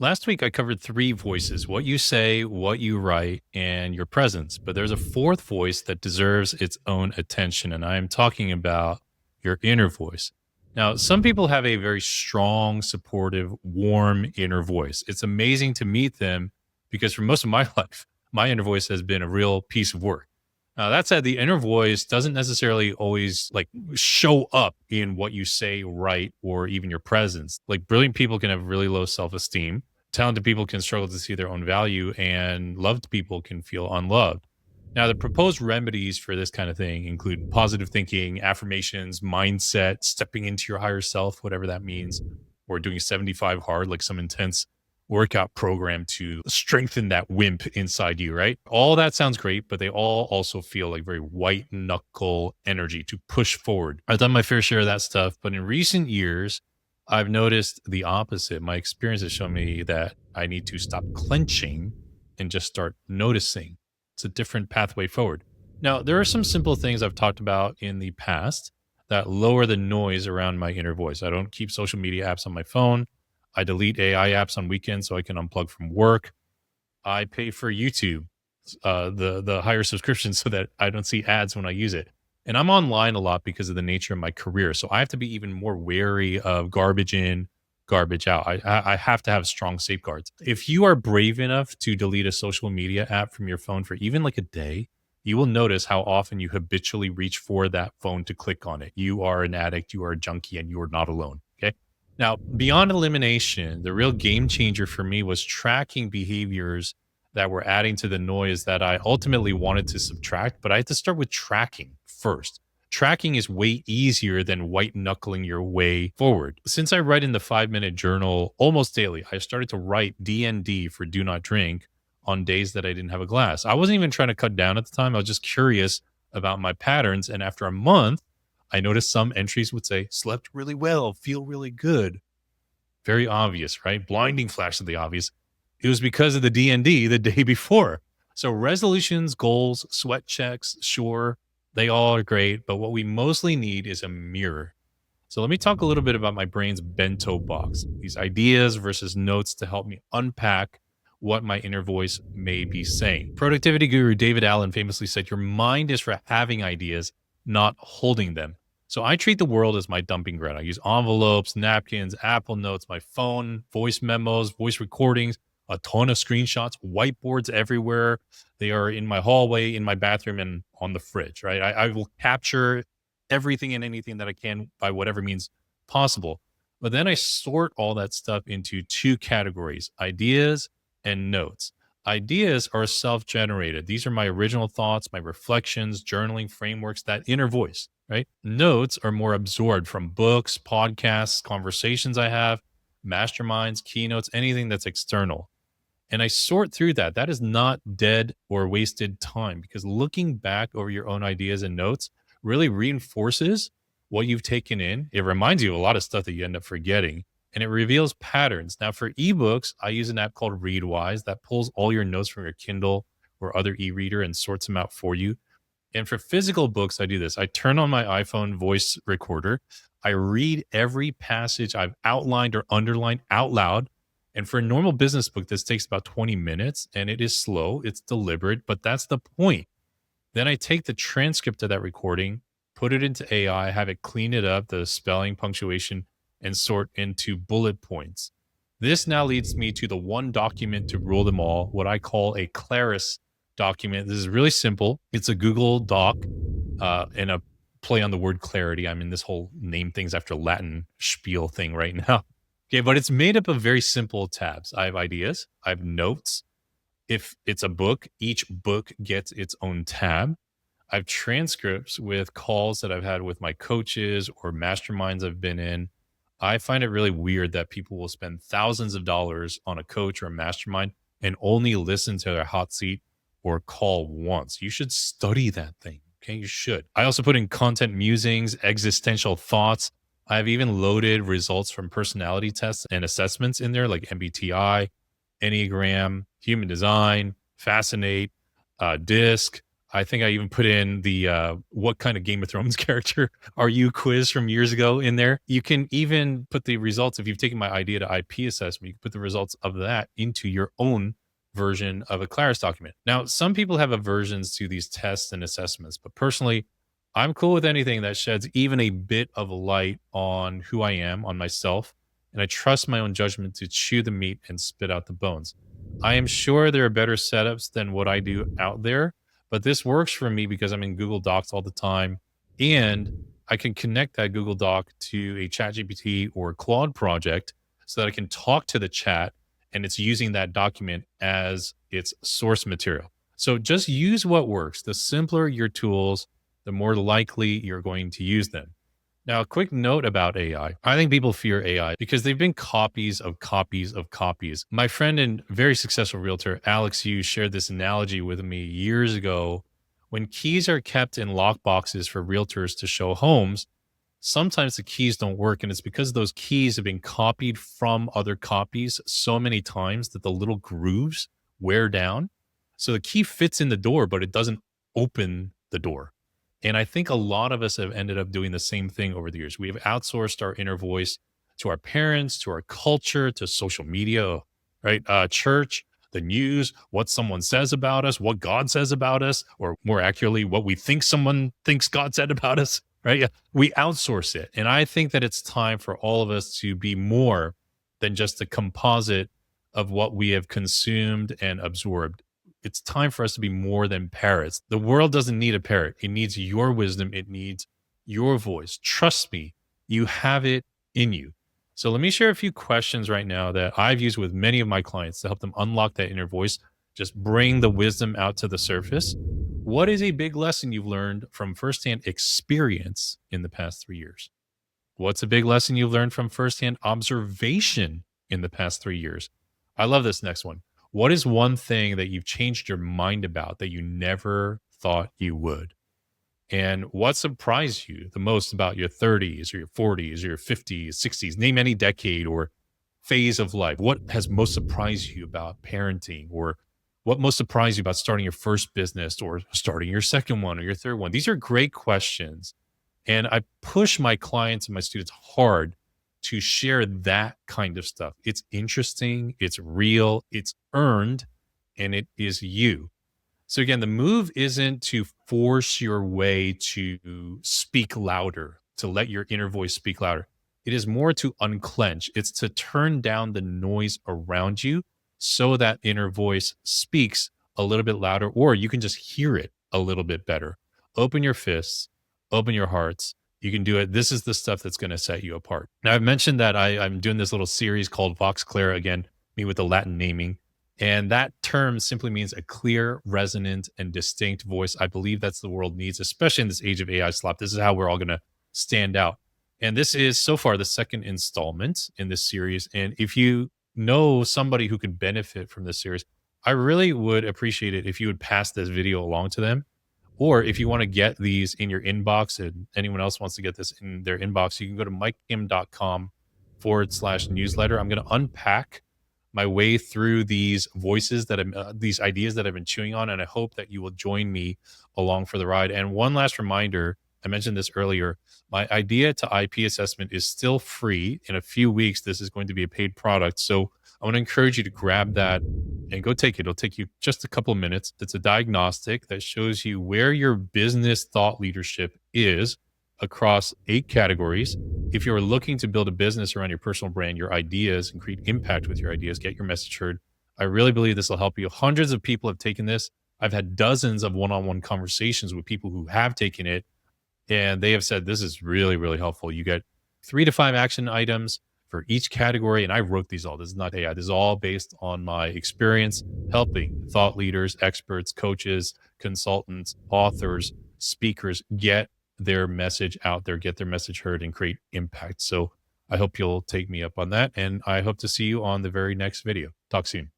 Last week, I covered three voices: what you say, what you write, and your presence. But there's a fourth voice that deserves its own attention. And I am talking about your inner voice. Now, some people have a very strong, supportive, warm inner voice. It's amazing to meet them because for most of my life, my inner voice has been a real piece of work. Now, that said, the inner voice doesn't necessarily always like show up in what you say, write, or even your presence. Like brilliant people can have really low self esteem. Talented people can struggle to see their own value, and loved people can feel unloved. Now, the proposed remedies for this kind of thing include positive thinking, affirmations, mindset, stepping into your higher self, whatever that means, or doing 75 hard, like some intense workout program to strengthen that wimp inside you, right? All that sounds great, but they all also feel like very white knuckle energy to push forward. I've done my fair share of that stuff, but in recent years, I've noticed the opposite. My experience has shown me that I need to stop clenching and just start noticing. It's a different pathway forward. Now, there are some simple things I've talked about in the past that lower the noise around my inner voice. I don't keep social media apps on my phone. I delete AI apps on weekends so I can unplug from work. I pay for YouTube, the higher subscription, so that I don't see ads when I use it. And I'm online a lot because of the nature of my career, so I have to be even more wary of garbage in, garbage out. I have to have strong safeguards. If you are brave enough to delete a social media app from your phone for even like a day, you will notice how often you habitually reach for that phone to click on it. You are an addict, you are a junkie, and you are not alone. Okay. Now, beyond elimination, the real game changer for me was tracking behaviors that were adding to the noise that I ultimately wanted to subtract, but I had to start with tracking first. Tracking is way easier than white knuckling your way forward. Since I write in the 5 minute journal almost daily, I started to write DND for do not drink on days that I didn't have a glass. I wasn't even trying to cut down at the time. I was just curious about my patterns. And after a month, I noticed some entries would say, slept really well, feel really good. Very obvious, right? Blinding flash of the obvious. It was because of the D&D the day before. So resolutions, goals, sweat checks, sure, they all are great, but what we mostly need is a mirror. So let me talk a little bit about my brain's bento box, these ideas versus notes to help me unpack what my inner voice may be saying. Productivity guru David Allen famously said, your mind is for having ideas, not holding them. So I treat the world as my dumping ground. I use envelopes, napkins, Apple Notes, my phone, voice memos, voice recordings, a ton of screenshots, whiteboards everywhere. They are in my hallway, in my bathroom, and on the fridge, right? I will capture everything and anything that I can by whatever means possible. But then I sort all that stuff into two categories: ideas and notes. Ideas are self generated. These are my original thoughts, my reflections, journaling frameworks, that inner voice, right? Notes are more absorbed from books, podcasts, conversations I have, masterminds, keynotes, anything that's external. And I sort through that. That is not dead or wasted time, because looking back over your own ideas and notes really reinforces what you've taken in. It reminds you of a lot of stuff that you end up forgetting, and it reveals patterns. Now, for ebooks, I use an app called Readwise that pulls all your notes from your Kindle or other e reader and sorts them out for you. And for physical books, I do this: I turn on my iPhone voice recorder. I read every passage I've outlined or underlined out loud. And for a normal business book, this takes about 20 minutes, and it is slow, it's deliberate, but that's the point. Then I take the transcript of that recording, put it into AI, have it clean it up, the spelling, punctuation, and sort into bullet points. This now leads me to the one document to rule them all, what I call a Claris document. This is really simple. It's a Google Doc and a play on the word clarity. I'm in this whole name things after Latin spiel thing right now. Okay, but it's made up of very simple tabs. I have ideas, I have notes. If it's a book, each book gets its own tab. I have transcripts with calls that I've had with my coaches or masterminds I've been in. I find it really weird that people will spend thousands of dollars on a coach or a mastermind and only listen to their hot seat or call once. You should study that thing. Okay, you should. I also put in content musings, existential thoughts. I've even loaded results from personality tests and assessments in there, like MBTI, Enneagram, Human Design, Fascinate, DISC. I think I even put in the what kind of Game of Thrones character are you quiz from years ago in there. You can even put the results if you've taken my idea to IP assessment, you can put the results of that into your own version of a Claris document. Now, some people have aversions to these tests and assessments, but personally, I'm cool with anything that sheds even a bit of light on who I am, on myself, and I trust my own judgment to chew the meat and spit out the bones. I am sure there are better setups than what I do out there, but this works for me because I'm in Google Docs all the time, and I can connect that Google Doc to a ChatGPT or Claude project so that I can talk to the chat and it's using that document as its source material. So just use what works. The simpler your tools, the more likely you're going to use them. Now, a quick note about AI. I think people fear AI because they've been copies of copies of copies. My friend and very successful realtor, Alex Hughes, shared this analogy with me years ago. When keys are kept in lock boxes for realtors to show homes, sometimes the keys don't work. And it's because those keys have been copied from other copies so many times that the little grooves wear down. So the key fits in the door, but it doesn't open the door. And I think a lot of us have ended up doing the same thing over the years. We have outsourced our inner voice to our parents, to our culture, to social media, right? Church, the news, what someone says about us, what God says about us, or more accurately, what we think someone thinks God said about us, right? Yeah, we outsource it. And I think that it's time for all of us to be more than just a composite of what we have consumed and absorbed. It's time for us to be more than parrots. The world doesn't need a parrot. It needs your wisdom. It needs your voice. Trust me, you have it in you. So let me share a few questions right now that I've used with many of my clients to help them unlock that inner voice, just bring the wisdom out to the surface. What is a big lesson you've learned from firsthand experience in the past 3 years? What's a big lesson you've learned from firsthand observation in the past 3 years? I love this next one. What is one thing that you've changed your mind about that you never thought you would? And what surprised you the most about your 30s or your 40s or your 50s, 60s? Name any decade or phase of life. What has most surprised you about parenting, or what most surprised you about starting your first business or starting your second one or your third one? These are great questions. And I push my clients and my students hard to share that kind of stuff. It's interesting, it's real, it's earned, and it is you. So again, the move isn't to force your way to speak louder, to let your inner voice speak louder. It is more to unclench. It's to turn down the noise around you so that inner voice speaks a little bit louder, or you can just hear it a little bit better. Open your fists, open your hearts. You can do it. This is the stuff that's going to set you apart. Now, I've mentioned that I'm doing this little series called Vox Clara, again, me with the Latin naming. And that term simply means a clear, resonant, and distinct voice. I believe that's the world needs, especially in this age of AI slop. This is how we're all going to stand out. And this is so far the second installment in this series. And if you know somebody who could benefit from this series, I really would appreciate it if you would pass this video along to them. Or if you want to get these in your inbox and anyone else wants to get this in their inbox, you can go to mikekim.com/newsletter. I'm going to unpack my way through these voices that these ideas that I've been chewing on, and I hope that you will join me along for the ride. And one last reminder, I mentioned this earlier, my idea to IP assessment is still free. In a few weeks, this is going to be a paid product. So I want to encourage you to grab that and go take it. It'll take you just a couple of minutes. It's a diagnostic that shows you where your business thought leadership is across 8 categories. If you're looking to build a business around your personal brand, your ideas, and create impact with your ideas, get your message heard. I really believe this will help you. Hundreds of people have taken this. I've had dozens of one-on-one conversations with people who have taken it, and they have said this is really, really helpful. You get 3 to 5 action items for each category, and I wrote these all. This is not AI. This is all based on my experience helping thought leaders, experts, coaches, consultants, authors, speakers get their message out there, get their message heard, and create impact. So I hope you'll take me up on that. And I hope to see you on the very next video. Talk soon.